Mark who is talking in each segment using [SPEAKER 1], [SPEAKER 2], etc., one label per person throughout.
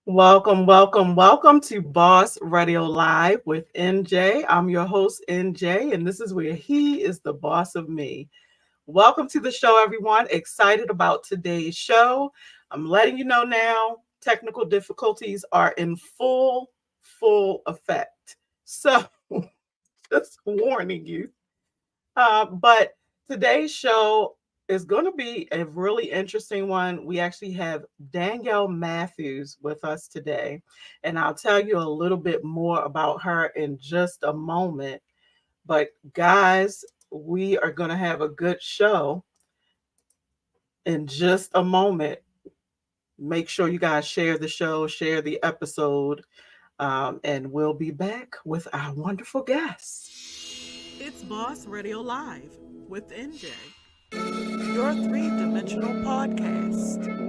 [SPEAKER 1] Welcome to Boss Radio Live with NJ. I'm your host, NJ, and this is where he is the boss of me. Welcome to the show, everyone. Excited about today's show. I'm letting you know now, technical difficulties are in full effect. So, just warning you. But today's show is going to be a really interesting one. We actually have Danielle Matthews with us today, and I'll tell you a little bit more about her in just a moment. But, guys, we are going to have a good show in just a moment. Make sure you guys share the show, share the episode, and we'll be back with our wonderful guests. It's Boss Radio Live with NJ, your three-dimensional podcast.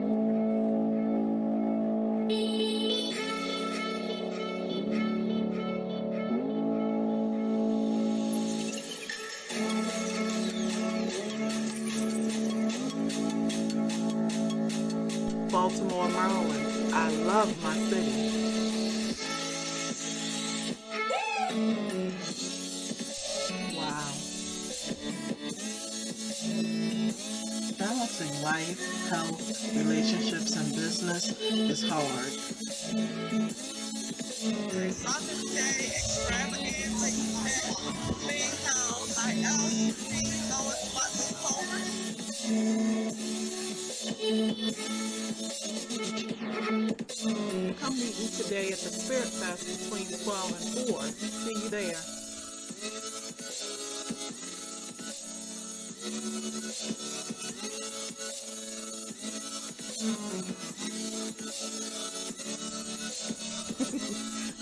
[SPEAKER 1] Baltimore, Maryland. I love my city. Wow. Balancing life, health, relationships, and business is hard.
[SPEAKER 2] Mother's Day extravaganza event being held by LCC Northwest
[SPEAKER 1] Come meet me today at the Spirit Fest between 12 and 4. See you there.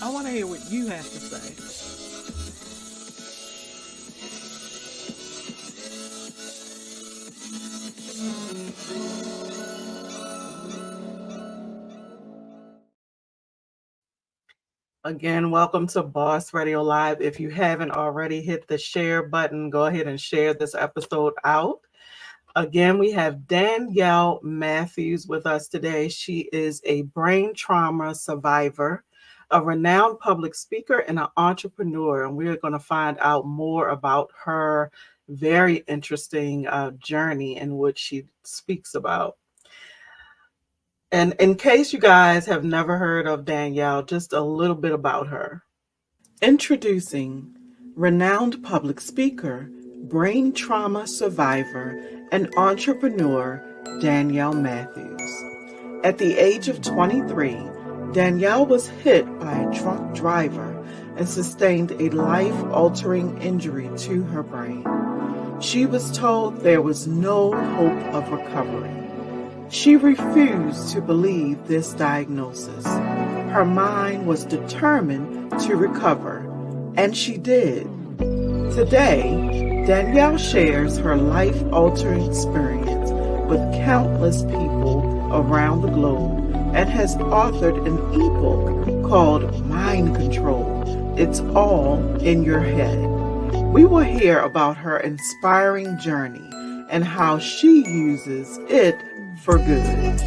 [SPEAKER 1] I want to hear what you have to say. Again, welcome to Boss Radio Live. If you haven't already hit the share button, go ahead and share this episode out. Again, we have Danielle Matthews with us today. She is a brain trauma survivor, a renowned public speaker, and an entrepreneur. And we're going to find out more about her very interesting journey and what she speaks about. And in case you guys have never heard of Danielle, just a little bit about her. Introducing renowned public speaker, brain trauma survivor, and entrepreneur Danielle Matthews. At the age of 23, Danielle was hit by a drunk driver and sustained a life-altering injury to her brain. She was told there was no hope of recovery. She refused to believe this diagnosis. Her mind was determined to recover, and she did. Today, Danielle shares her life-altering experience with countless people around the globe and has authored an ebook called Mind Control. It's all in your head. We will hear about her inspiring journey and how she uses it for good.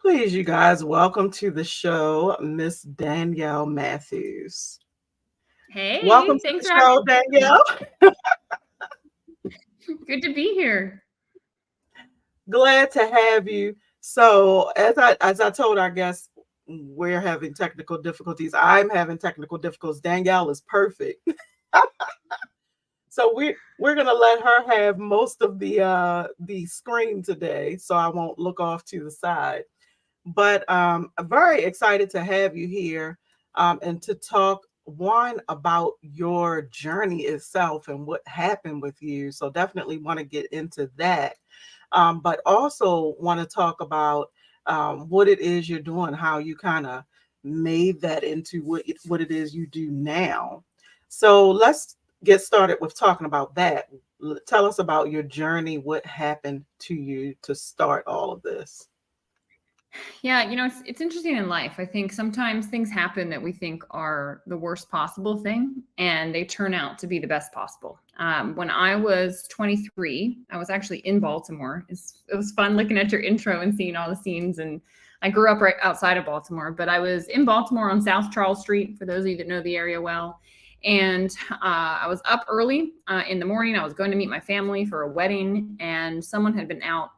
[SPEAKER 1] Please, you guys, welcome to the show, Miss Danielle Matthews.
[SPEAKER 3] Hey,
[SPEAKER 1] Welcome to
[SPEAKER 3] thanks
[SPEAKER 1] the
[SPEAKER 3] for
[SPEAKER 1] show, Danielle.
[SPEAKER 3] Good to be here.
[SPEAKER 1] Glad to have you. So, as I told our guests, we're having technical difficulties. I'm having technical difficulties. Danielle is perfect. So we're gonna let her have most of the screen today, so I won't look off to the side. But I'm very excited to have you here and to talk one about your journey itself and what happened with you. So definitely want to get into that, but also want to talk about what it is you're doing, how you kind of made that into what it is you do now. So let's get started with talking about that. Tell us about your journey. What happened to you to start all of this?
[SPEAKER 3] Yeah, it's interesting in life. I think sometimes things happen that we think are the worst possible thing, and they turn out to be the best possible. When I was 23, I was actually in Baltimore. It was fun looking at your intro and seeing all the scenes. And I grew up right outside of Baltimore, but I was in Baltimore on South Charles Street, for those of you that know the area well. And I was up early in the morning. I was going to meet my family for a wedding, and someone had been out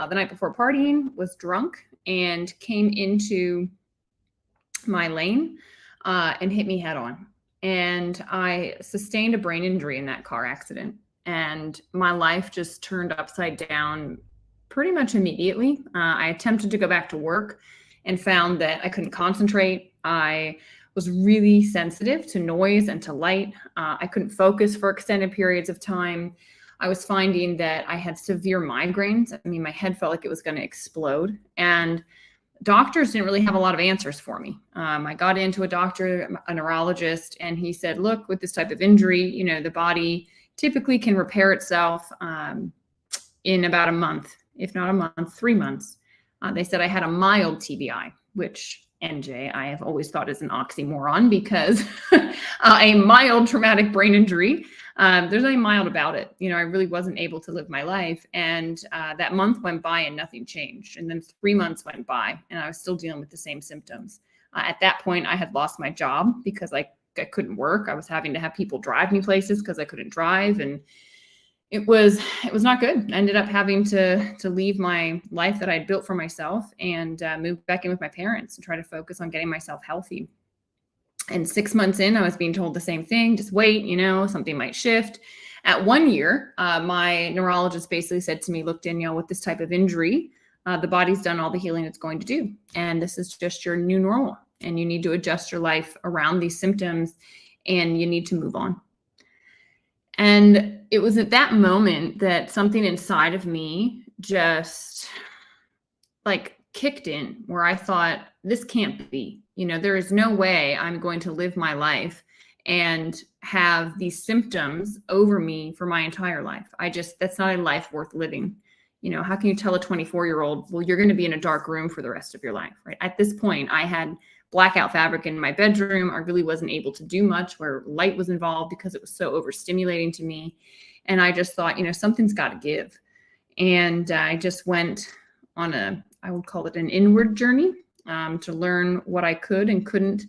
[SPEAKER 3] the night before partying, was drunk, and came into my lane and hit me head on. And I sustained a brain injury in that car accident. And my life just turned upside down pretty much immediately. I attempted to go back to work and found that I couldn't concentrate. I was really sensitive to noise and to light. I couldn't focus for extended periods of time. I was finding that I had severe migraines. I mean, my head felt like it was going to explode. And doctors didn't really have a lot of answers for me. I got into a doctor, a neurologist, and he said, look, with this type of injury, the body typically can repair itself in about a month, if not a month, 3 months. They said I had a mild TBI, which NJ, I have always thought is an oxymoron, because a mild traumatic brain injury, there's nothing mild about it. I really wasn't able to live my life. And that month went by and nothing changed. And then 3 months went by and I was still dealing with the same symptoms. At that point, I had lost my job because I couldn't work. I was having to have people drive me places because I couldn't drive. And it was not good. I ended up having to leave my life that I had built for myself and move back in with my parents and try to focus on getting myself healthy. And 6 months in, I was being told the same thing, just wait, something might shift. At 1 year, my neurologist basically said to me, look, Danielle, with this type of injury, the body's done all the healing it's going to do. And this is just your new normal. And you need to adjust your life around these symptoms and you need to move on. And it was at that moment that something inside of me just kicked in, where I thought, this can't be. There is no way I'm going to live my life and have these symptoms over me for my entire life. That's not a life worth living. How can you tell a 24-year-old, well, you're going to be in a dark room for the rest of your life, right? At this point, I had blackout fabric in my bedroom. I really wasn't able to do much where light was involved because it was so overstimulating to me. And I just thought, something's got to give. And I just went on I would call it an inward journey to learn what I could and couldn't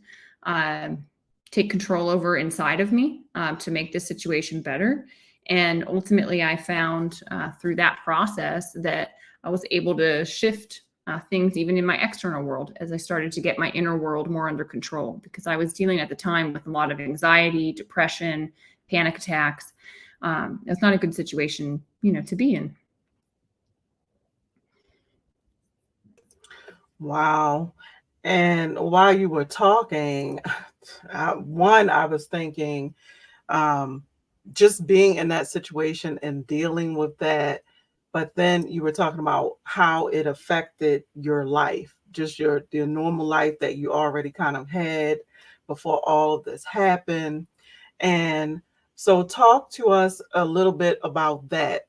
[SPEAKER 3] take control over inside of me to make this situation better. And ultimately, I found through that process that I was able to shift things even in my external world as I started to get my inner world more under control, because I was dealing at the time with a lot of anxiety, depression, panic attacks. It's not a good situation, to be in.
[SPEAKER 1] Wow. And while you were talking, I was thinking, just being in that situation and dealing with that. But then you were talking about how it affected your life, just your normal life that you already kind of had before all of this happened. And so talk to us a little bit about that.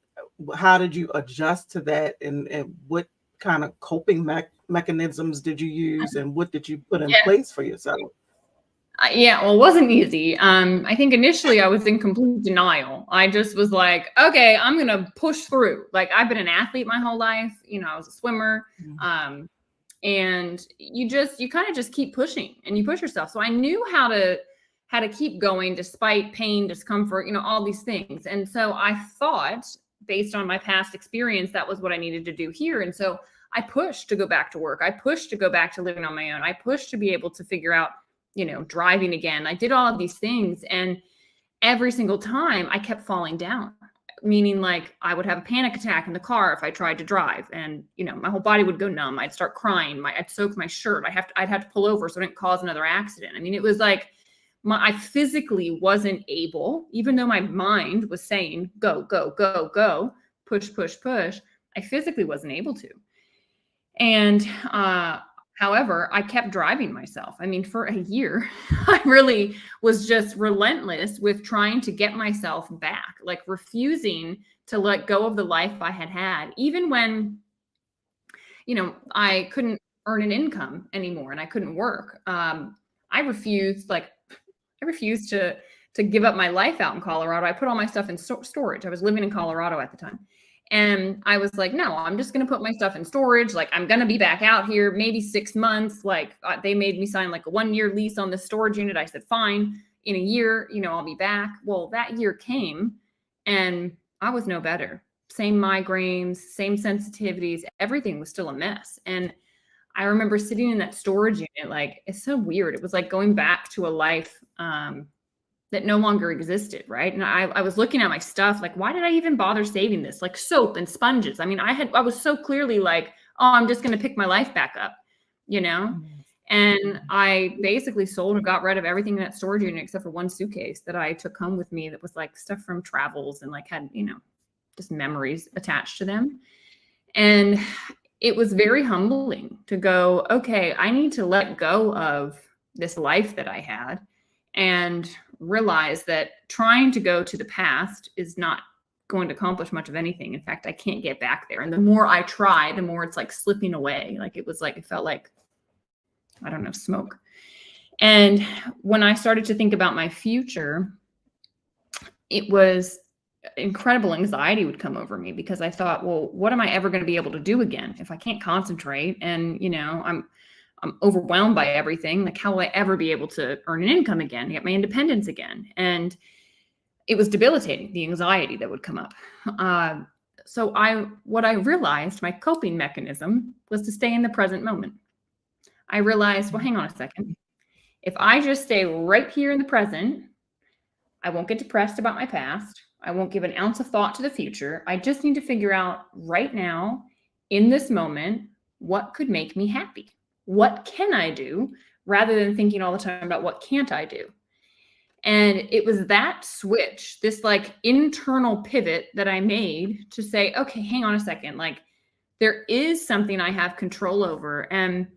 [SPEAKER 1] How did you adjust to that, and what kind of coping mechanisms did you use, and what did you put in place for yourself?
[SPEAKER 3] Well, it wasn't easy. I think initially I was in complete denial. I just was like, okay, I'm going to push through. I've been an athlete my whole life. I was a swimmer. And you kind of just keep pushing and you push yourself. So I knew how to keep going despite pain, discomfort, all these things. And so I thought, based on my past experience, that was what I needed to do here. And so I pushed to go back to work. I pushed to go back to living on my own. I pushed to be able to figure out, driving again. I did all of these things. And every single time I kept falling down, meaning I would have a panic attack in the car if I tried to drive, and, my whole body would go numb. I'd start crying. I'd soak my shirt. I'd have to pull over so I didn't cause another accident. I mean, it was I physically wasn't able, even though my mind was saying, go, go, go, go, push, push, push. I physically wasn't able to. And, however, I kept driving myself. I mean, for a year, I really was just relentless with trying to get myself back, refusing to let go of the life I had had, even when, I couldn't earn an income anymore and I couldn't work. I refused to give up my life out in Colorado. I put all my stuff in storage. I was living in Colorado at the time. And I was like, no, I'm just going to put my stuff in storage. Like, I'm going to be back out here, maybe 6 months. Like, they made me sign like a 1-year lease on this storage unit. I said, fine, in a year, I'll be back. Well, that year came and I was no better. Same migraines, same sensitivities, everything was still a mess. And I remember sitting in that storage unit, like, it's so weird. It was like going back to a life that no longer existed, right? And I was looking at my stuff, like, why did I even bother saving this? Like soap and sponges. I mean, I was so clearly like, oh, I'm just going to pick my life back up, And I basically sold and got rid of everything in that storage unit except for one suitcase that I took home with me that was like stuff from travels and like had, just memories attached to them. And it was very humbling to go, okay, I need to let go of this life that I had and realize that trying to go to the past is not going to accomplish much of anything. In fact, I can't get back there. And the more I try, the more it's like slipping away. Like it felt like, I don't know, smoke. And when I started to think about my future, it was incredible anxiety would come over me because I thought, well, what am I ever going to be able to do again if I can't concentrate and, I'm overwhelmed by everything. Like, how will I ever be able to earn an income again, get my independence again? And it was debilitating, the anxiety that would come up. So what I realized, my coping mechanism was to stay in the present moment. I realized, well, hang on a second. If I just stay right here in the present, I won't get depressed about my past. I won't give an ounce of thought to the future. I just need to figure out right now, in this moment, what could make me happy? What can I do rather than thinking all the time about what can't I do? And it was that switch, this like internal pivot that I made to say, okay, hang on a second. Like, there is something I have control over. And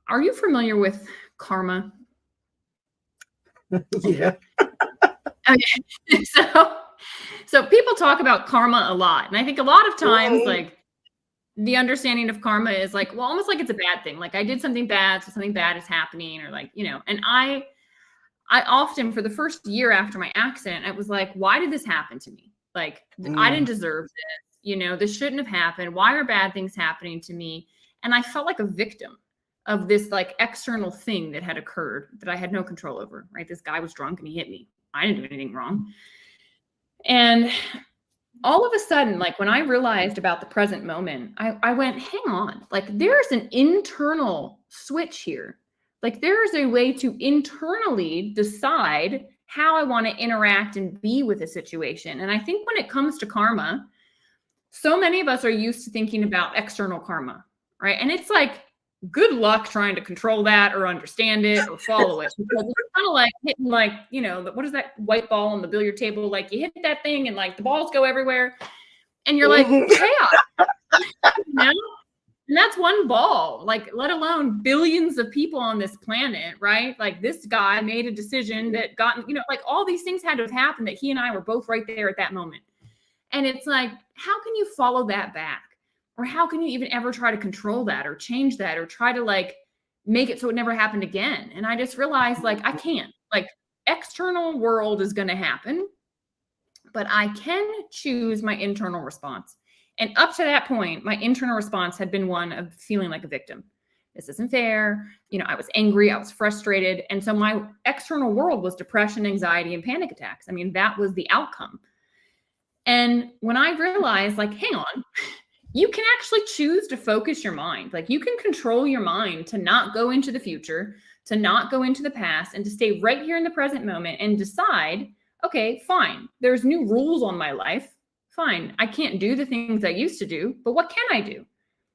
[SPEAKER 3] are you familiar with karma?
[SPEAKER 1] Yeah.
[SPEAKER 3] Okay. So people talk about karma a lot. And I think a lot of times, like, the understanding of karma is like, well, almost like it's a bad thing. Like, I did something bad, so something bad is happening, or like, and I often, for the first year after my accident, I was like, why did this happen to me? Like, I didn't deserve this, this shouldn't have happened. Why are bad things happening to me? And I felt like a victim of this like external thing that had occurred that I had no control over, right? This guy was drunk and he hit me. I didn't do anything wrong. And all of a sudden, like, when I realized about the present moment, I went, hang on, like, there's an internal switch here. Like, there's a way to internally decide how I want to interact and be with a situation. And I think when it comes to karma, so many of us are used to thinking about external karma, right? And it's like, good luck trying to control that or understand it or follow it. Because it's kind of like hitting, like, what is that white ball on the billiard table? Like, you hit that thing and like the balls go everywhere and you're like, chaos, And that's one ball, like, let alone billions of people on this planet, right? Like, this guy made a decision that got, like, all these things had to have happened that he and I were both right there at that moment. And it's like, how can you follow that back? Or how can you even ever try to control that or change that or try to like make it so it never happened again? And I just realized, like, I can't. Like, external world is going to happen, but I can choose my internal response. And up to that point, my internal response had been one of feeling like a victim. This isn't fair. I was angry. I was frustrated. And so my external world was depression, anxiety, and panic attacks. I mean, that was the outcome. And when I realized, like, hang on, you can actually choose to focus your mind. Like, you can control your mind to not go into the future, to not go into the past, and to stay right here in the present moment and decide, okay, fine, there's new rules on my life. Fine, I can't do the things I used to do, but what can I do,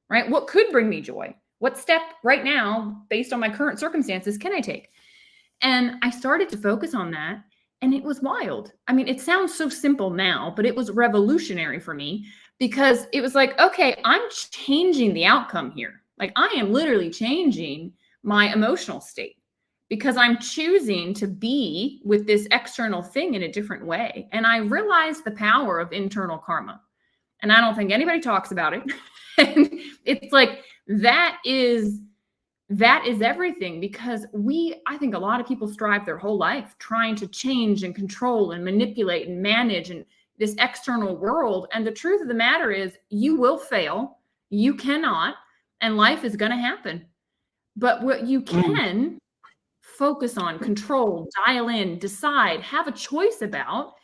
[SPEAKER 3] right? What could bring me joy? What step right now, based on my current circumstances, can I take? And I started to focus on that, and it was wild. I mean, it sounds so simple now, but it was revolutionary for me. Because it was like, okay, I'm changing the outcome here. Like, I am literally changing my emotional state because I'm choosing to be with this external thing in a different way. And I realized the power of internal karma. And I don't think anybody talks about it. And it's like that is everything, because I think a lot of people strive their whole life trying to change and control and manipulate and manage and this external world. And the truth of the matter is you will fail. You cannot, and life is going to happen. But what you can focus on, control, dial in, decide, have a choice about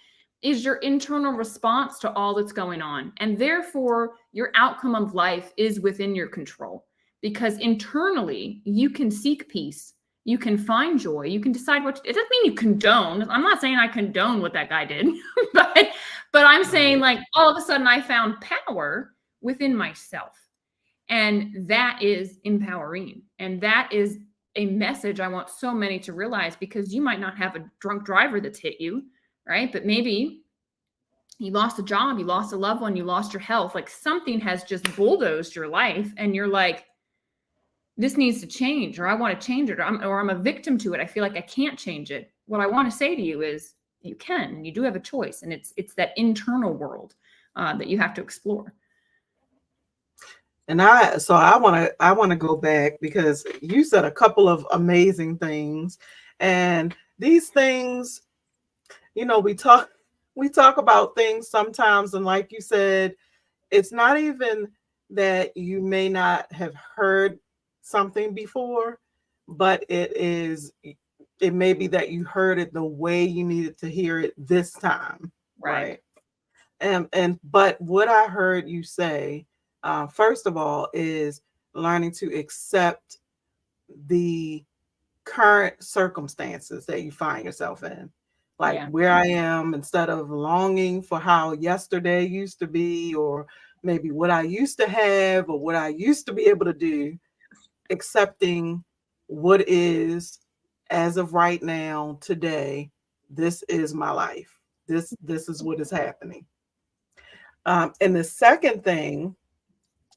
[SPEAKER 3] is your internal response to all that's going on. And therefore, your outcome of life is within your control, because internally you can seek peace. You can find joy. You can decide what it doesn't mean you condone. I'm not saying I condone what that guy did, but I'm saying, like, all of a sudden I found power within myself. And that is empowering. And that is a message I want so many to realize, because you might not have a drunk driver that's hit you, right? But maybe you lost a job, you lost a loved one, you lost your health. Like, something has just bulldozed your life, and you're like, this needs to change, or I want to change it, or I'm a victim to it. I feel like I can't change it. What I want to say to you is you can, and you do have a choice. And it's that internal world that you have to explore.
[SPEAKER 1] And I want to go back, because you said a couple of amazing things, and these things, we talk about things sometimes, and like you said, it's not even that you may not have heard something before, but it may be that you heard it the way you needed to hear it this time, right? But what I heard you say, first of all, is learning to accept the current circumstances that you find yourself in, like where I am, instead of longing for how yesterday used to be, or maybe what I used to have, or what I used to be able to do. Accepting what is as of right now, today. This is my life. This is what is happening. And the second thing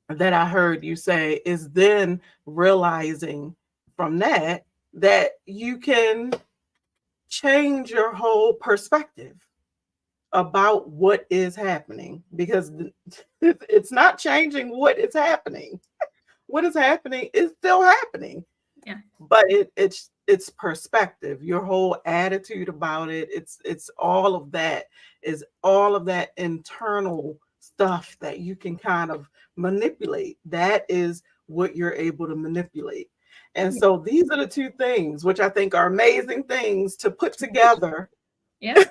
[SPEAKER 1] that I heard you say is then realizing from that you can change your whole perspective about what is happening, because it's not changing what is happening. What is happening is still happening.
[SPEAKER 3] Yeah.
[SPEAKER 1] But it's perspective, your whole attitude about it. It's all of that, is all of that internal stuff that you can kind of manipulate. That is what you're able to manipulate. And so these are the two things, which I think are amazing things to put together.
[SPEAKER 3] Yeah.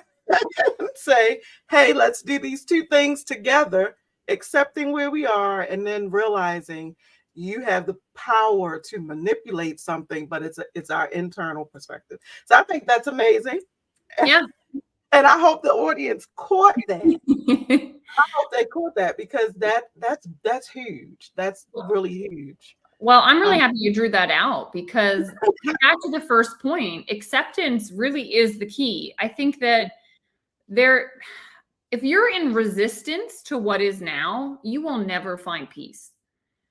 [SPEAKER 1] Say, hey, let's do these two things together, accepting where we are, and then realizing you have the power to manipulate something, but it's our internal perspective. So I think that's amazing.
[SPEAKER 3] Yeah.
[SPEAKER 1] And I hope the audience caught that. I hope they caught that, because that's huge. That's really huge.
[SPEAKER 3] Well, I'm really happy you drew that out, because back to the first point, acceptance really is the key. I think that if you're in resistance to what is now, you will never find peace.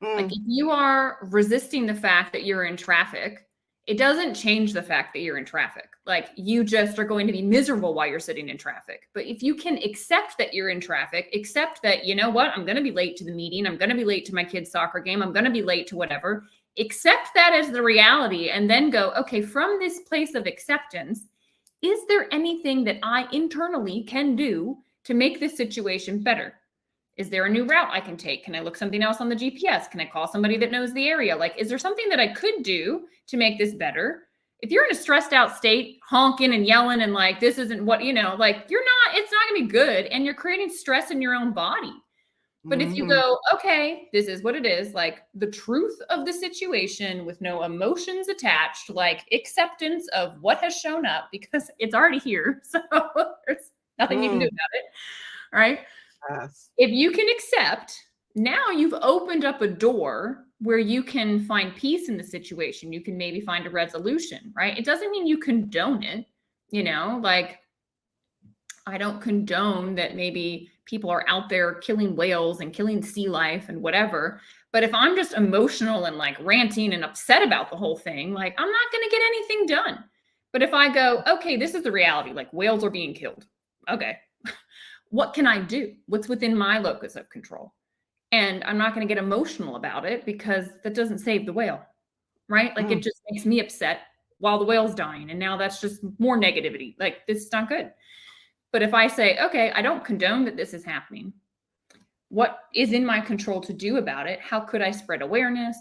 [SPEAKER 3] Like, if you are resisting the fact that you're in traffic, it doesn't change the fact that you're in traffic. Like, you just are going to be miserable while you're sitting in traffic. But if you can accept that you're in traffic, accept that, you know what, I'm going to be late to the meeting, I'm going to be late to my kid's soccer game, I'm going to be late to whatever, accept that as the reality, and then go, okay, from this place of acceptance, is there anything that I internally can do to make this situation better? Is there a new route I can take? Can I look something else on the GPS? Can I call somebody that knows the area? Like, is there something that I could do to make this better? If you're in a stressed out state, honking and yelling and like, this isn't what, like, it's not gonna be good. And you're creating stress in your own body. But if you go, okay, this is what it is, like the truth of the situation with no emotions attached, like acceptance of what has shown up, because it's already here. So there's nothing you can do about it. Right?
[SPEAKER 1] Yes.
[SPEAKER 3] If you can accept, now you've opened up a door where you can find peace in the situation. You can maybe find a resolution, right? It doesn't mean you condone it, like, I don't condone that maybe people are out there killing whales and killing sea life and whatever. But if I'm just emotional and like ranting and upset about the whole thing, like, I'm not going to get anything done. But if I go, okay, this is the reality, like whales are being killed. Okay. What can I do? What's within my locus of control? And I'm not going to get emotional about it because that doesn't save the whale, right? Like it just makes me upset while the whale's dying. And now that's just more negativity. Like this is not good. But if I say, okay, I don't condone that this is happening. What is in my control to do about it? How could I spread awareness?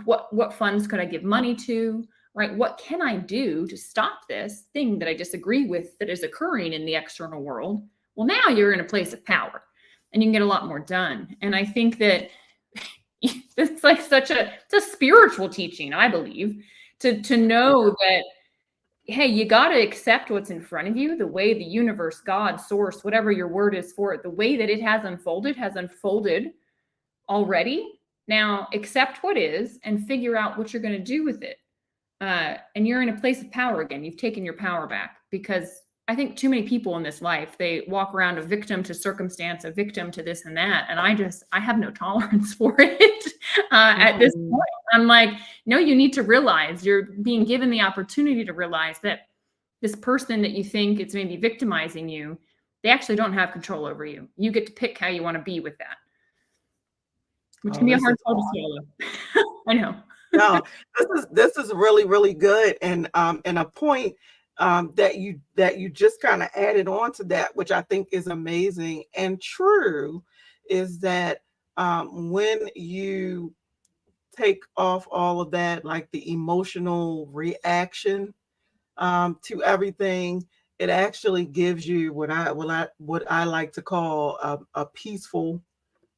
[SPEAKER 3] What funds could I give money to? Right? What can I do to stop this thing that I disagree with that is occurring in the external world? Well, now you're in a place of power and you can get a lot more done. And I think that it's like it's a spiritual teaching, I believe, to know that, hey, you got to accept what's in front of you, the way the universe, God, source, whatever your word is for it, the way that it has unfolded already. Now accept what is and figure out what you're going to do with it. And you're in a place of power again. You've taken your power back, because I think too many people in this life, they walk around a victim to circumstance, a victim to this and that. And I have no tolerance for it at this point. I'm like, no, you need to realize you're being given the opportunity to realize that this person that you think it's maybe victimizing you, they actually don't have control over you. You get to pick how you want to be with that, which can be a hard pill to swallow. I know.
[SPEAKER 1] No, this is really, really good. And a point that you just kind of added on to that, which I think is amazing and true, is that when you take off all of that, like the emotional reaction to everything, it actually gives you what I like to call a peaceful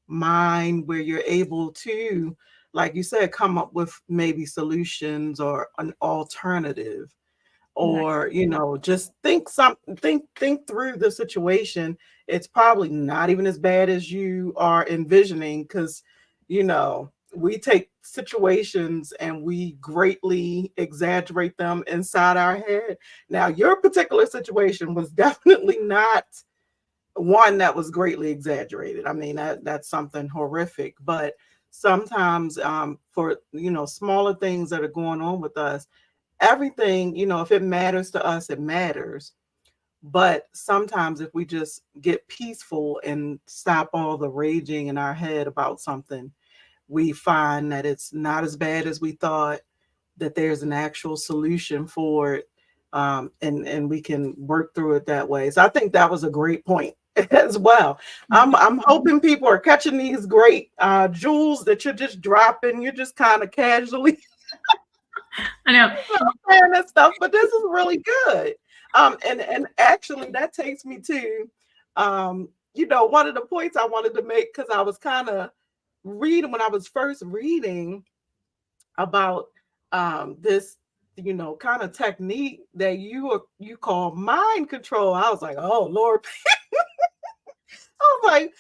[SPEAKER 1] mind, where you're able to, like you said, come up with maybe solutions or an alternative, or just think through the situation. It's probably not even as bad as you are envisioning, because we take situations and we greatly exaggerate them inside our head. Now, your particular situation was definitely not one that was greatly exaggerated. I mean, that's something horrific. But sometimes for smaller things that are going on with us, everything, if it matters to us, it matters. But sometimes if we just get peaceful and stop all the raging in our head about something, we find that it's not as bad as we thought, that there's an actual solution for it, and we can work through it that way. So I think that was a great point as well. I'm hoping people are catching these great jewels that you're just dropping. You're just kind of casually
[SPEAKER 3] I know
[SPEAKER 1] saying that stuff, but this is really good. And actually that takes me to one of the points I wanted to make, because I was kind of reading when I was first reading about this kind of technique that you call mind control. I was like, oh Lord. I was like,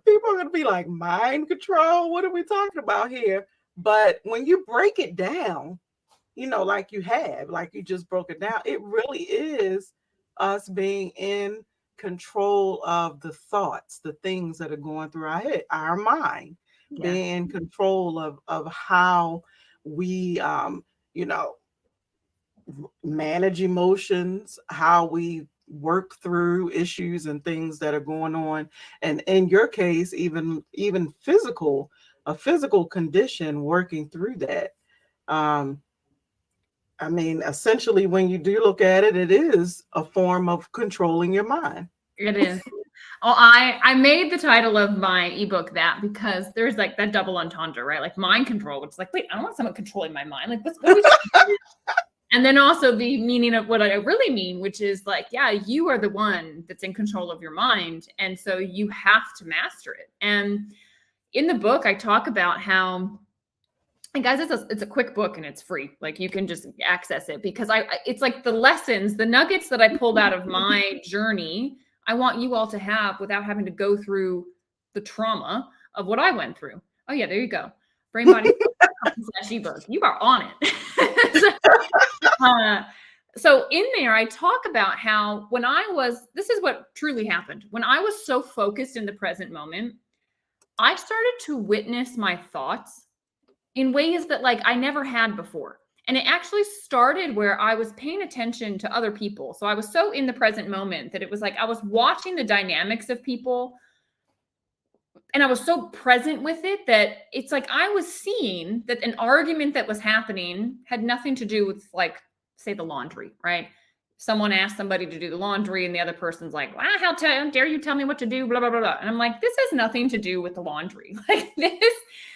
[SPEAKER 1] people are going to be like, mind control? What are we talking about here? But when you break it down, like you just broke it down, it really is us being in control of the thoughts, the things that are going through our head, our mind, being in control of how we, manage emotions, how we work through issues and things that are going on, and in your case, even a physical condition, working through that. I mean, essentially, when you do look at it, it is a form of controlling your mind.
[SPEAKER 3] it is. Oh, I made the title of my ebook that, because there's like that double entendre, right? Like mind control, which is like, wait, I don't want someone controlling my mind. Like, what and then also the meaning of what I really mean, which is like, yeah, you are the one that's in control of your mind. And so you have to master it. And in the book, I talk about how, and guys, it's a quick book and it's free. Like you can just access it, because it's like the lessons, the nuggets that I pulled out of my journey, I want you all to have without having to go through the trauma of what I went through. Oh yeah, there you go. Brain Body ebook. You are on it. So in there, I talk about how this is what truly happened. When I was so focused in the present moment, I started to witness my thoughts in ways that like I never had before. And it actually started where I was paying attention to other people. So I was so in the present moment that it was like I was watching the dynamics of people And I was so present with it that it's like I was seeing that an argument that was happening had nothing to do with, like, say, the laundry, right? Someone asked somebody to do the laundry and the other person's like, how dare you tell me what to do, blah, blah, blah, blah. And I'm like, this has nothing to do with the laundry. Like,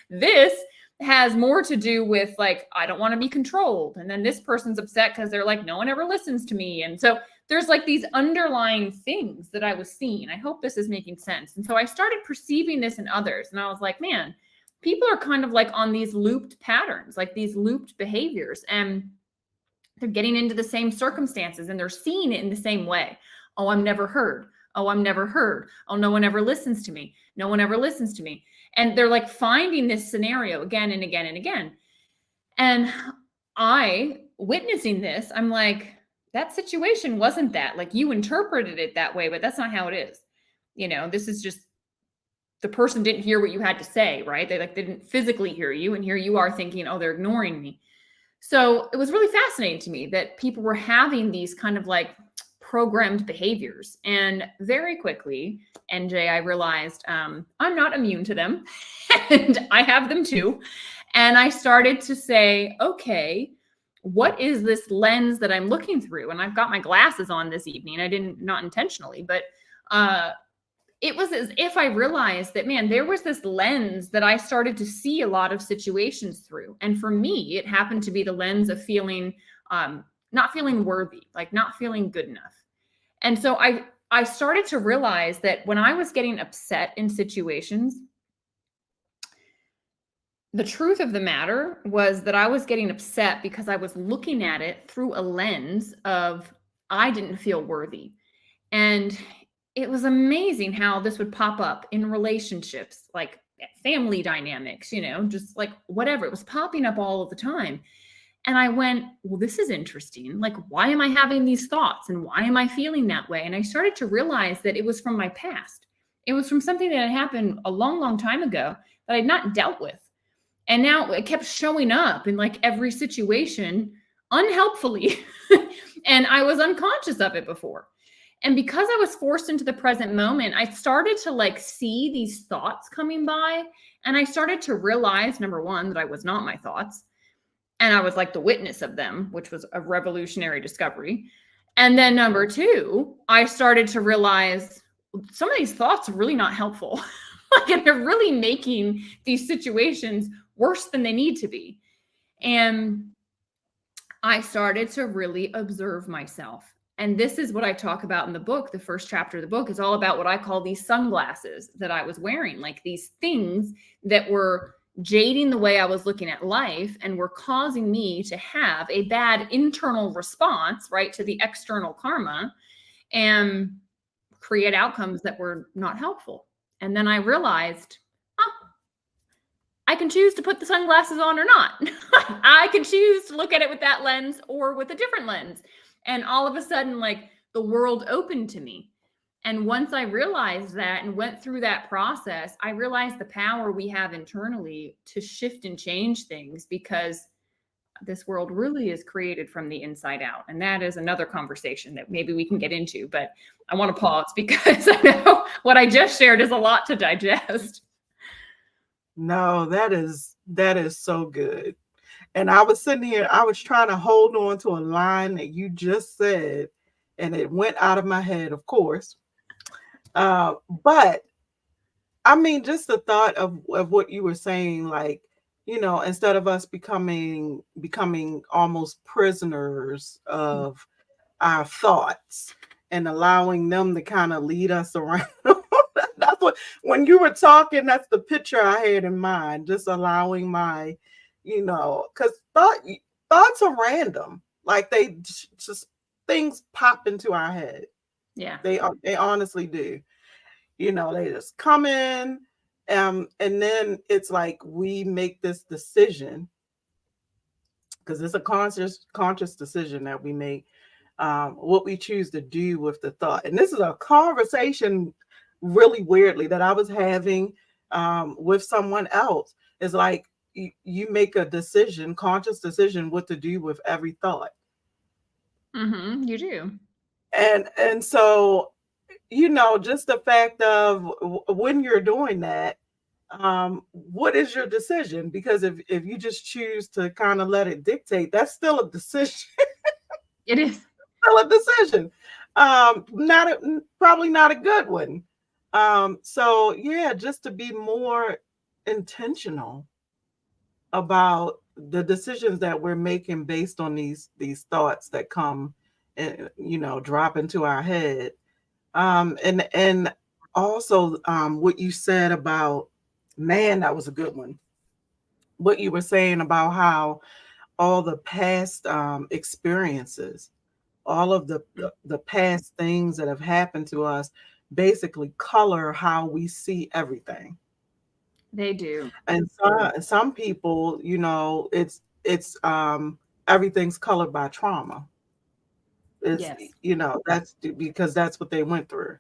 [SPEAKER 3] this has more to do with, like, I don't want to be controlled. And then this person's upset because they're like, no one ever listens to me. And so there's like these underlying things that I was seeing. I hope this is making sense. And so I started perceiving this in others. And I was like, man, people are kind of like on these looped patterns, like these looped behaviors. And they're getting into the same circumstances and they're seeing it in the same way. Oh, I'm never heard. Oh, I'm never heard. Oh, no one ever listens to me. No one ever listens to me. And they're like finding this scenario again and again and again. And I, witnessing this, I'm like, that situation wasn't that. Like, you interpreted it that way, but that's not how it is. This is just, the person didn't hear what you had to say, right? They didn't physically hear you. And here you are thinking, oh, they're ignoring me. So it was really fascinating to me that people were having these kind of like programmed behaviors. And very quickly, NJ, I realized I'm not immune to them and I have them too. And I started to say, okay, what is this lens that I'm looking through? And I've got my glasses on this evening. I didn't, not intentionally, but it was as if I realized that, man, there was this lens that I started to see a lot of situations through. And for me, it happened to be the lens of feeling, not feeling worthy, like not feeling good enough. And so I started to realize that when I was getting upset in situations, the truth of the matter was that I was getting upset because I was looking at it through a lens of, I didn't feel worthy. And it was amazing how this would pop up in relationships, like family dynamics, just like whatever. It was popping up all of the time. And I went, well, this is interesting. Like, why am I having these thoughts? And why am I feeling that way? And I started to realize that it was from my past. It was from something that had happened a long, long time ago that I'd not dealt with. And now it kept showing up in like every situation unhelpfully. And I was unconscious of it before. And because I was forced into the present moment, I started to like see these thoughts coming by. And I started to realize, number one, that I was not my thoughts. And I was like the witness of them, which was a revolutionary discovery. And then number two, I started to realize some of these thoughts are really not helpful. Like, they're really making these situations worse than they need to be. And I started to really observe myself. And this is what I talk about in the book. The first chapter of the book is all about what I call these sunglasses that I was wearing, like these things that were jading the way I was looking at life and were causing me to have a bad internal response, right, to the external karma and create outcomes that were not helpful. And then I realized, I can choose to put the sunglasses on or not. I can choose to look at it with that lens or with a different lens. And all of a sudden, like, the world opened to me. And once I realized that and went through that process, I realized the power we have internally to shift and change things, because this world really is created from the inside out. And that is another conversation that maybe we can get into, but I want to pause because I know what I just shared is a lot to digest.
[SPEAKER 1] No, that is so good. And I was sitting here, I was trying to hold on to a line that you just said, and it went out of my head, of course. But I mean, just the thought of what you were saying, like, instead of us becoming almost prisoners of our thoughts and allowing them to kind of lead us around. That's what, when you were talking, that's the picture I had in mind, just allowing my, because thoughts are random. Like, they just, things pop into our head.
[SPEAKER 3] Yeah.
[SPEAKER 1] They honestly do. They just come in, and then it's like we make this decision, because it's a conscious decision that we make, what we choose to do with the thought. And this is a conversation, really weirdly, that I was having with someone else. Is like, you make a decision, conscious decision, what to do with every thought.
[SPEAKER 3] Mm-hmm, you do.
[SPEAKER 1] And so, just the fact of when you're doing that, what is your decision? Because if you just choose to kind of let it dictate, that's still a decision.
[SPEAKER 3] It is.
[SPEAKER 1] Still a decision. Probably not a good one. So yeah, just to be more intentional about the decisions that we're making based on these thoughts that come and drop into our head. And also what you said about, man, that was a good one. What you were saying about how all the past experiences, all of the past things that have happened to us basically color how we see everything.
[SPEAKER 3] They do.
[SPEAKER 1] And some people, it's everything's colored by trauma. It's
[SPEAKER 3] Yes.
[SPEAKER 1] that's because that's what they went through.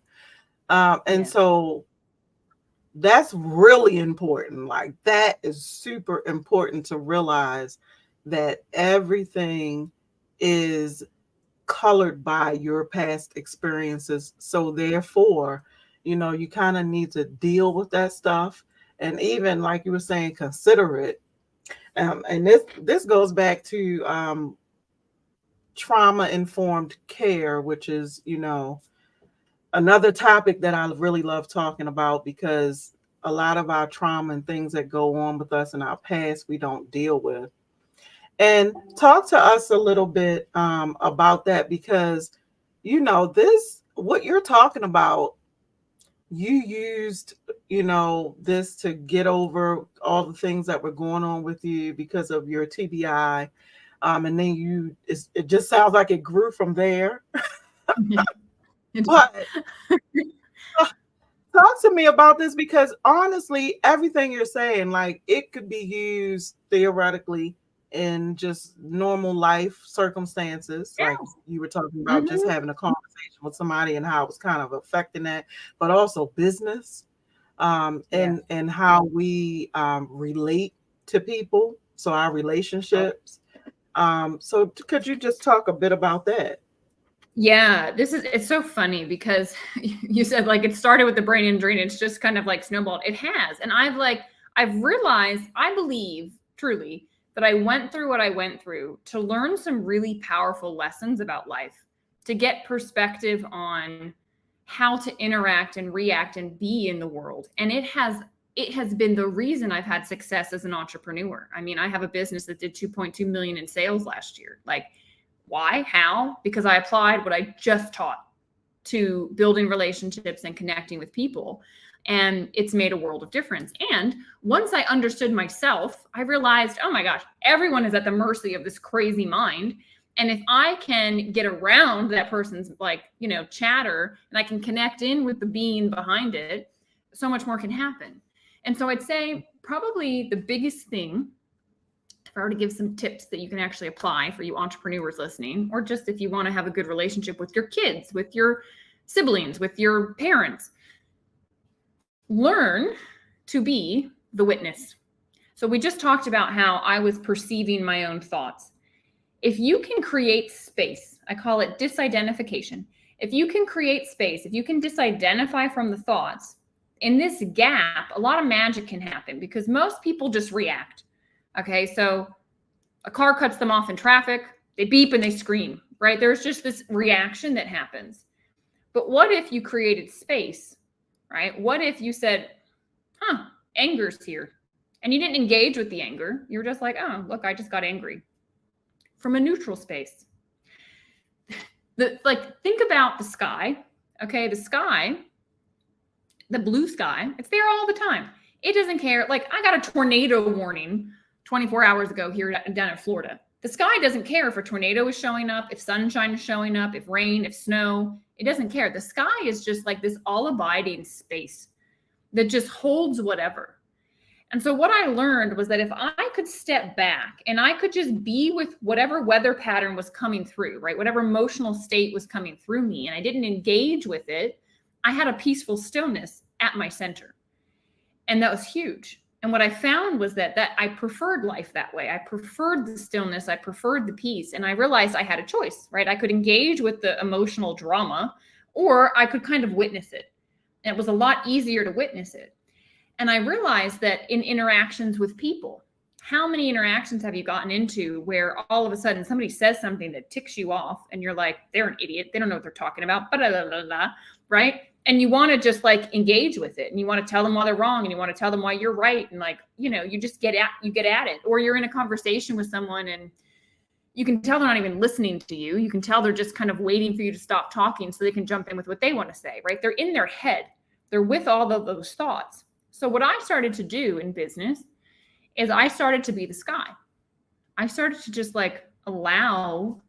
[SPEAKER 1] And
[SPEAKER 3] Yes.
[SPEAKER 1] so that's really important. Like, that is super important to realize that everything is colored by your past experiences. So therefore, you kind of need to deal with that stuff. And even like you were saying, consider it. And this goes back to trauma informed care, which is, another topic that I really love talking about, because a lot of our trauma and things that go on with us in our past, we don't deal with. And talk to us a little bit about that, because, what you're talking about, you used, this to get over all the things that were going on with you because of your TBI. And then it just sounds like it grew from there. But talk to me about this, because honestly, everything you're saying, like, it could be used theoretically in just normal life circumstances,
[SPEAKER 3] Yeah.
[SPEAKER 1] like you were talking about, just having a conversation with somebody and how it was kind of affecting that, but also business, and how we relate to people, so our relationships. So could you just talk a bit about that?
[SPEAKER 3] Yeah, it's so funny because you said like it started with the brain injury and it's just kind of like snowballed. It has. And I've realized, I believe truly that I went through what I went through to learn some really powerful lessons about life, to get perspective on how to interact and react and be in the world. And it has been the reason I've had success as an entrepreneur. I mean, I have a business that did 2.2 million in sales last year. Like, why? How? Because I applied what I just taught to building relationships and connecting with people. And it's made a world of difference. And once I understood myself, I realized, oh my gosh, everyone is at the mercy of this crazy mind. And if I can get around that person's chatter, and I can connect in with the being behind it, so much more can happen. And so I'd say probably the biggest thing, if I were to give some tips that you can actually apply for you entrepreneurs listening, or just if you want to have a good relationship with your kids, with your siblings, with your parents, learn to be the witness. So we just talked about how I was perceiving my own thoughts. If you can create space, I call it disidentification. If you can create space, if you can disidentify from the thoughts, in this gap, a lot of magic can happen, because most people just react. Okay, so a car cuts them off in traffic, they beep and they scream, right? There's just this reaction that happens. But what if you created space, right? What if you said, anger's here, and you didn't engage with the anger. You were just like, oh, look, I just got angry, from a neutral space. Think about the sky, okay? The sky, the blue sky, it's there all the time. It doesn't care. Like, I got a tornado warning 24 hours ago here down in Florida. The sky doesn't care if a tornado is showing up, if sunshine is showing up, if rain, if snow. It doesn't care. The sky is just like this all-abiding space that just holds whatever. And so what I learned was that if I could step back and I could just be with whatever weather pattern was coming through, right, whatever emotional state was coming through me, and I didn't engage with it, I had a peaceful stillness at my center. And that was huge. And what I found was that I preferred life that way. I preferred the stillness. I preferred the peace. And I realized I had a choice, right? I could engage with the emotional drama, or I could kind of witness it. And it was a lot easier to witness it. And I realized that in interactions with people, how many interactions have you gotten into where all of a sudden somebody says something that ticks you off and you're like, they're an idiot. They don't know what they're talking about, blah, blah, blah, blah, right? And you want to just like engage with it, and you want to tell them why they're wrong, and you want to tell them why you're right. And like, you know, you just get at it. Or you're in a conversation with someone and you can tell they're not even listening to you. You can tell they're just kind of waiting for you to stop talking so they can jump in with what they want to say, right? They're in their head. They're with all of those thoughts. So what I started to do in business is I started to be the sky. I started to just like allow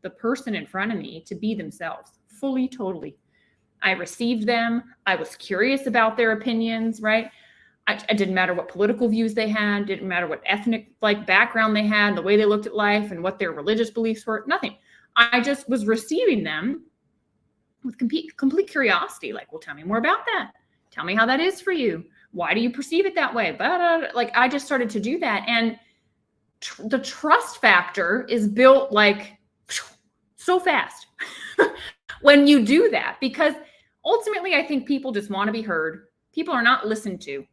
[SPEAKER 3] the person in front of me to be themselves fully, totally. I received them. I was curious about their opinions, right? It didn't matter what political views they had, didn't matter what ethnic like background they had, the way they looked at life and what their religious beliefs were, nothing. I just was receiving them with complete curiosity. Like, well, tell me more about that. Tell me how that is for you. Why do you perceive it that way? But like, I just started to do that. And the trust factor is built like so fast when you do that, because ultimately I think people just want to be heard. People are not listened to,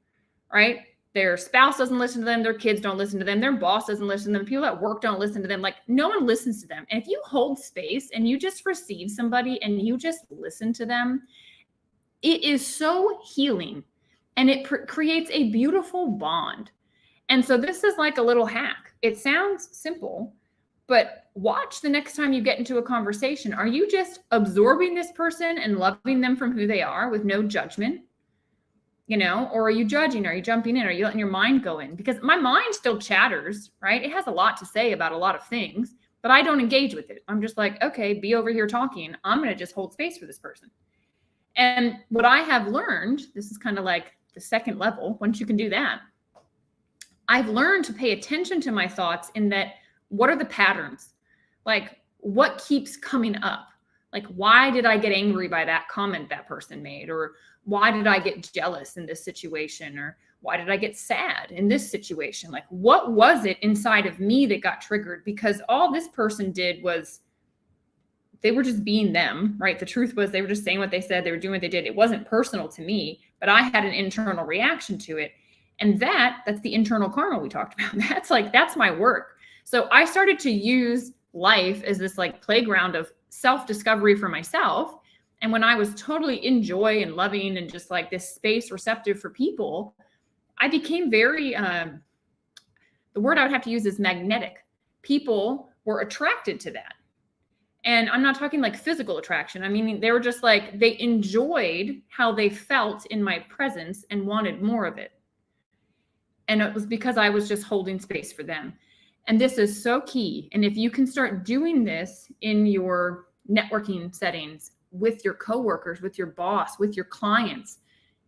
[SPEAKER 3] right? Their spouse doesn't listen to them. Their kids don't listen to them. Their boss doesn't listen to them. People at work don't listen to them. Like, no one listens to them. And if you hold space and you just receive somebody and you just listen to them, it is so healing. And it creates a beautiful bond. And so this is like a little hack. It sounds simple, but watch the next time you get into a conversation. Are you just absorbing this person and loving them from who they are with no judgment? You know, or are you judging? Are you jumping in? Are you letting your mind go in? Because my mind still chatters, right? It has a lot to say about a lot of things, but I don't engage with it. I'm just like, okay, be over here talking. I'm going to just hold space for this person. And what I have learned, this is kind of like the second level, once you can do that, I've learned to pay attention to my thoughts in that, what are the patterns? Like, what keeps coming up? Like, why did I get angry by that comment that person made? Or why did I get jealous in this situation? Or why did I get sad in this situation? Like, what was it inside of me that got triggered? Because all this person did was, they were just being them, right? The truth was they were just saying what they said. They were doing what they did. It wasn't personal to me, but I had an internal reaction to it. And that's the internal karma we talked about. That's my work. So I started to use life as this like playground of self-discovery for myself. And when I was totally in joy and loving and just like this space receptive for people, I became very, the word I would have to use is magnetic. People were attracted to that. And I'm not talking like physical attraction. I mean, they were just like, they enjoyed how they felt in my presence and wanted more of it. And it was because I was just holding space for them. And this is so key. And if you can start doing this in your networking settings, with your coworkers, with your boss, with your clients,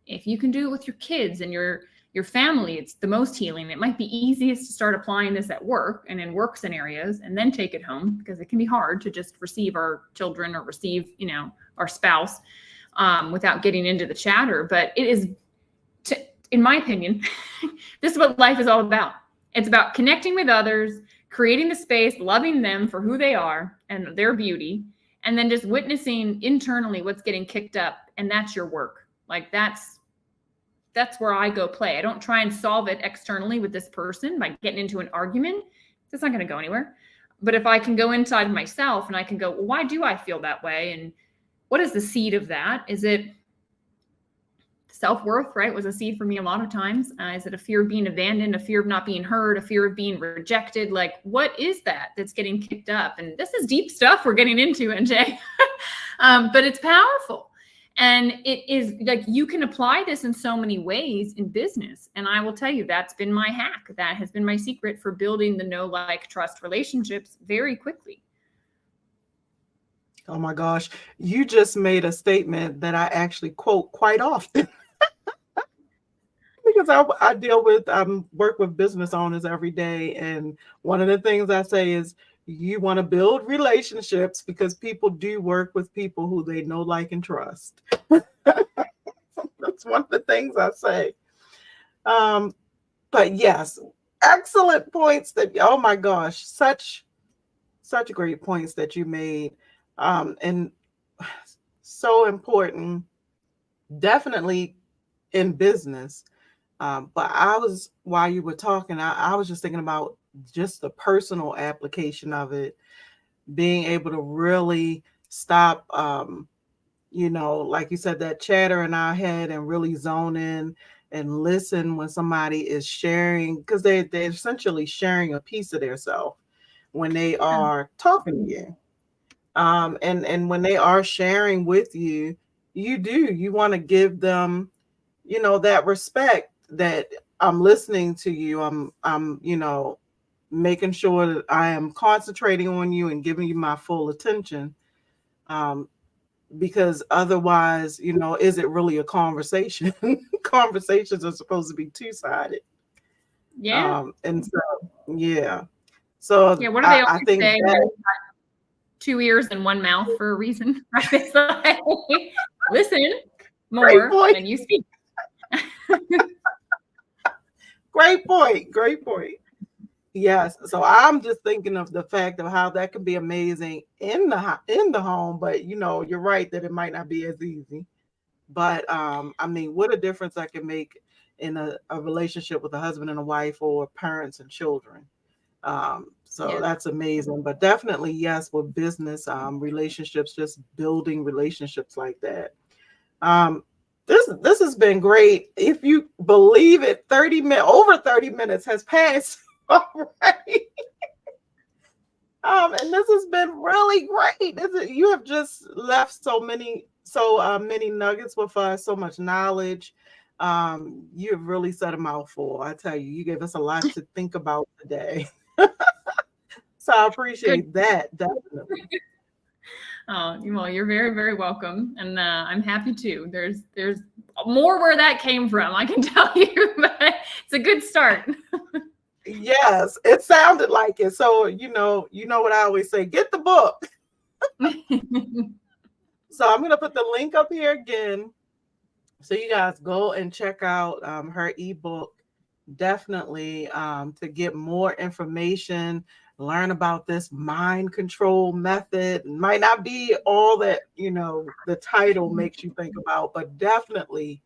[SPEAKER 3] if you can do it with your kids and your family, it's the most healing. It might be easiest to start applying this at work and in work scenarios, and then take it home, because it can be hard to just receive our children or receive, our spouse without getting into the chatter. But it is, in my opinion, this is what life is all about. It's about connecting with others, creating the space, loving them for who they are and their beauty, and then just witnessing internally what's getting kicked up. And that's your work. Like, that's where I go play. I don't try and solve it externally with this person by getting into an argument. That's not going to go anywhere. But if I can go inside of myself and I can go, well, why do I feel that way? And what is the seed of that? Is it self-worth, right? Was a seed for me a lot of times. Is it a fear of being abandoned, a fear of not being heard, a fear of being rejected? Like, what is that that's getting kicked up? And this is deep stuff we're getting into, NJ. But it's powerful. And it is like, you can apply this in so many ways in business. And I will tell you, that's been my hack. That has been my secret for building the know, like, trust relationships very quickly.
[SPEAKER 1] Oh my gosh. You just made a statement that I actually quote quite often. Because I work with business owners every day. And one of the things I say is, you want to build relationships because people do work with people who they know, like, and trust. That's one of the things I say. But yes, excellent points oh my gosh, such great points that you made. And so important, definitely in business. But while you were talking, I was just thinking about just the personal application of it, being able to really stop, like you said, that chatter in our head and really zone in and listen when somebody is sharing, because they're essentially sharing a piece of their self when they are talking to you. And when they are sharing with you, you want to give them, that respect that I'm listening to you. I'm making sure that I am concentrating on you and giving you my full attention. Um, because otherwise, is it really a conversation? Conversations are supposed to be two-sided.
[SPEAKER 3] Yeah.
[SPEAKER 1] And so, yeah. So
[SPEAKER 3] Yeah. What do they
[SPEAKER 1] I
[SPEAKER 3] always
[SPEAKER 1] think
[SPEAKER 3] say?
[SPEAKER 1] that,
[SPEAKER 3] Two ears and one mouth for a reason, right? It's like, listen
[SPEAKER 1] great
[SPEAKER 3] more
[SPEAKER 1] point.
[SPEAKER 3] than you speak.
[SPEAKER 1] Great point. Great point. Yes. So I'm just thinking of the fact of how that can be amazing in the home, but you're right that it might not be as easy. But I mean, what a difference that can make in a relationship with a husband and a wife or parents and children. So
[SPEAKER 3] Yeah.
[SPEAKER 1] that's amazing. But definitely, yes, with business relationships, just building relationships like that. Um, this has been great. If you believe it, over 30 minutes has passed already. And this has been really great. You have just left so many nuggets with us, so much knowledge. You have really set a mouthful. I tell you, you gave us a lot to think about today. So I
[SPEAKER 3] Good.
[SPEAKER 1] appreciate that, definitely.
[SPEAKER 3] Oh, well, you're very, very welcome, and I'm happy too. There's more where that came from, I can tell you, but it's a good start.
[SPEAKER 1] Yes, it sounded like it. So what I always say, get the book. So I'm gonna put the link up here again. So you guys go and check out her ebook. Definitely to get more information, learn about this mind control method. It might not be all that the title makes you think about, but definitely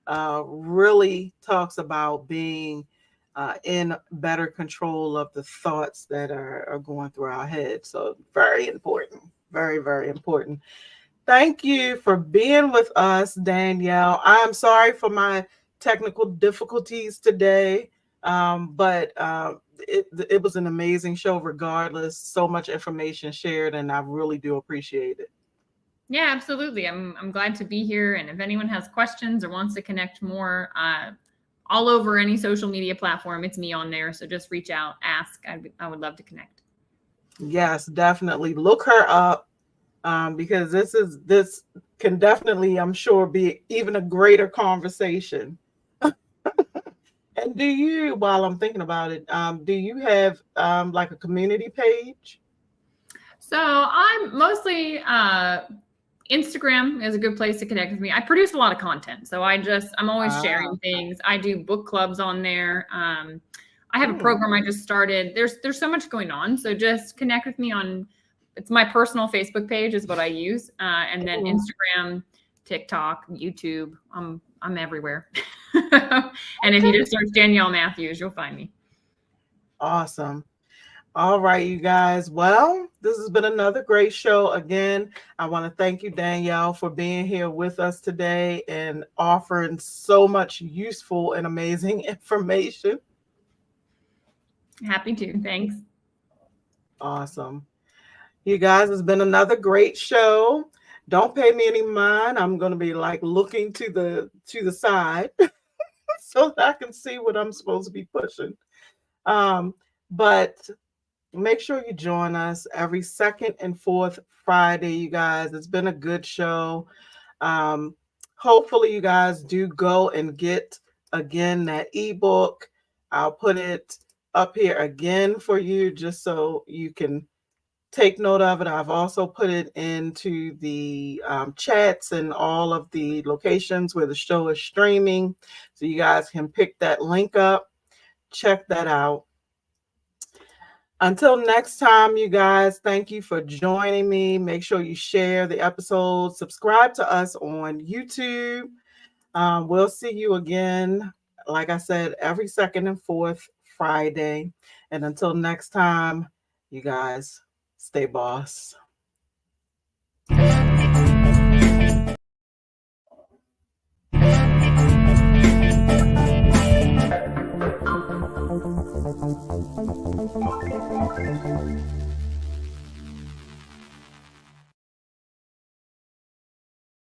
[SPEAKER 1] really talks about being in better control of the thoughts that are going through our head. So very important, very, very important. Thank you for being with us, Danielle. I'm sorry for my technical difficulties today, but it was an amazing show regardless. So much information shared, and I really do appreciate it.
[SPEAKER 3] Yeah, absolutely. I'm glad to be here, and if anyone has questions or wants to connect more, all over any social media platform, it's me on there. So just reach out, ask. I would love to connect.
[SPEAKER 1] Yes, definitely look her up. Because this can definitely, I'm sure, be even a greater conversation. And while I'm thinking about it, do you have like a community page?
[SPEAKER 3] So I'm mostly Instagram is a good place to connect with me. I produce a lot of content, so I'm always sharing things. I do book clubs on there. I have a program I just started. There's so much going on, so just connect with me on. It's my personal Facebook page is what I use, and then Instagram, TikTok, YouTube. I'm everywhere. And if you just search Danielle Matthews, you'll find me.
[SPEAKER 1] Awesome. All right, you guys. Well, this has been another great show. Again, I want to thank you, Danielle, for being here with us today and offering so much useful and amazing information.
[SPEAKER 3] Happy to. Thanks.
[SPEAKER 1] Awesome. You guys, it's been another great show. Don't pay me any mind. I'm going to be like looking to the side so that I can see what I'm supposed to be pushing. But make sure you join us every second and fourth Friday, you guys. It's been a good show. Hopefully you guys do go and get again that ebook. I'll put it up here again for you just so you can take note of it. I've also put it into the chats and all of the locations where the show is streaming. So you guys can pick that link up. Check that out. Until next time, you guys, thank you for joining me. Make sure you share the episode. Subscribe to us on YouTube. We'll see you again like I said, every second and fourth Friday. And until next time, you guys stay boss.